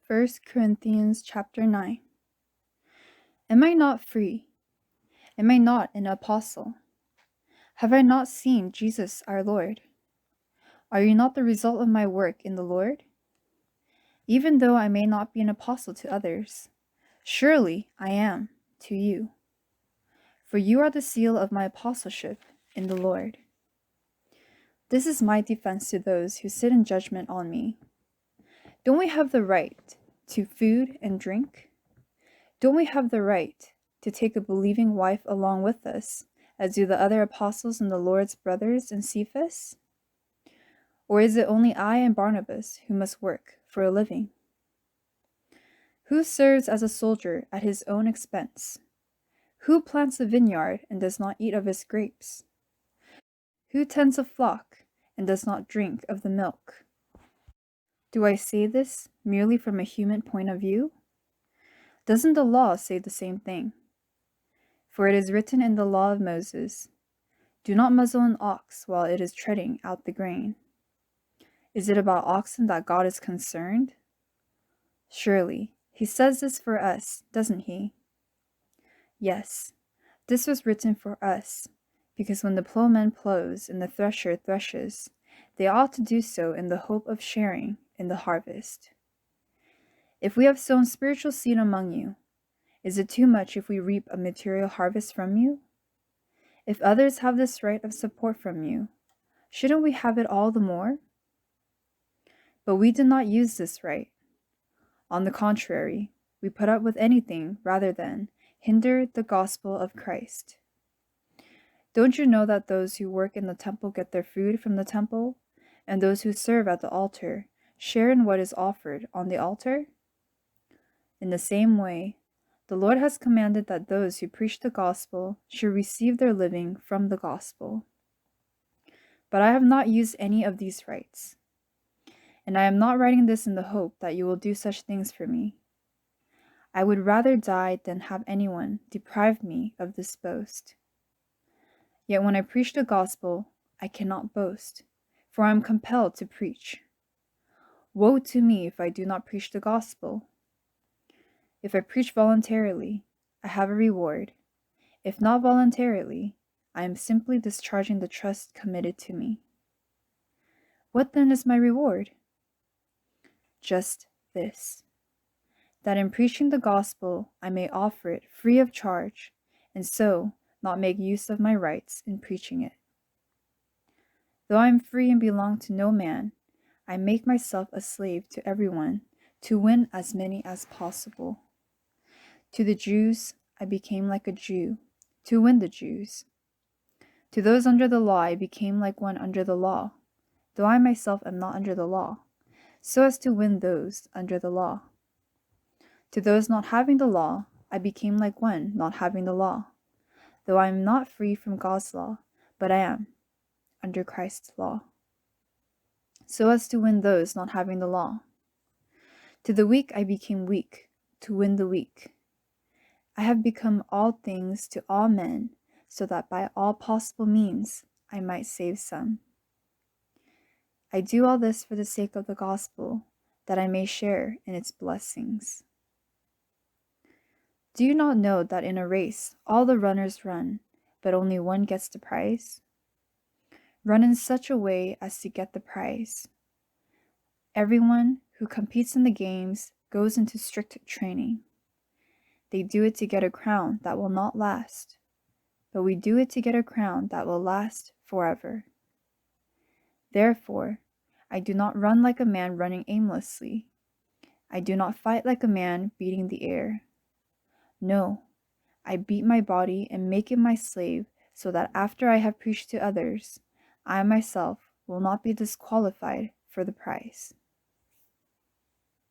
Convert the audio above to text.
1 Corinthians chapter 9. Am I not free? Am I not an apostle? Have I not seen Jesus our Lord? Are you not the result of my work in the Lord? Even though I may not be an apostle to others, surely I am to you. For you are the seal of my apostleship in the Lord. This is my defense to those who sit in judgment on me. Don't we have the right to food and drink? Don't we have the right to take a believing wife along with us, as do the other apostles and the Lord's brothers and Cephas? Or is it only I and Barnabas who must work for a living? Who serves as a soldier at his own expense? Who plants a vineyard and does not eat of its grapes? Who tends a flock and does not drink of the milk? Do I say this merely from a human point of view? Doesn't the law say the same thing? For it is written in the law of Moses, "Do not muzzle an ox while it is treading out the grain." Is it about oxen that God is concerned? Surely, he says this for us, doesn't he? Yes, this was written for us, because when the plowman plows and the thresher threshes, they ought to do so in the hope of sharing in the harvest. If we have sown spiritual seed among you, is it too much if we reap a material harvest from you? If others have this right of support from you, shouldn't we have it all the more? But we do not use this right. On the contrary, we put up with anything rather than hinder the gospel of Christ. Don't you know that those who work in the temple get their food from the temple, and those who serve at the altar share in what is offered on the altar? In the same way, the Lord has commanded that those who preach the gospel should receive their living from the gospel. But I have not used any of these rights, and I am not writing this in the hope that you will do such things for me. I would rather die than have anyone deprive me of this boast. Yet when I preach the gospel, I cannot boast, for I am compelled to preach. Woe to me if I do not preach the gospel! If I preach voluntarily, I have a reward. If not voluntarily, I am simply discharging the trust committed to me. What then is my reward? Just this, that in preaching the gospel I may offer it free of charge, and so not make use of my rights in preaching it. Though I am free and belong to no man, I make myself a slave to everyone to win as many as possible. To the Jews, I became like a Jew, to win the Jews. To those under the law, I became like one under the law, though I myself am not under the law, so as to win those under the law. To those not having the law, I became like one not having the law, though I am not free from God's law, but I am under Christ's law, so as to win those not having the law. To the weak I became weak, to win the weak. I have become all things to all men, so that by all possible means I might save some. I do all this for the sake of the gospel, that I may share in its blessings. Do you not know that in a race all the runners run, but only one gets the prize? Run in such a way as to get the prize. Everyone who competes in the games goes into strict training. They do it to get a crown that will not last, but we do it to get a crown that will last forever. Therefore, I do not run like a man running aimlessly. I do not fight like a man beating the air. No, I beat my body and make it my slave, so that after I have preached to others, I myself will not be disqualified for the prize.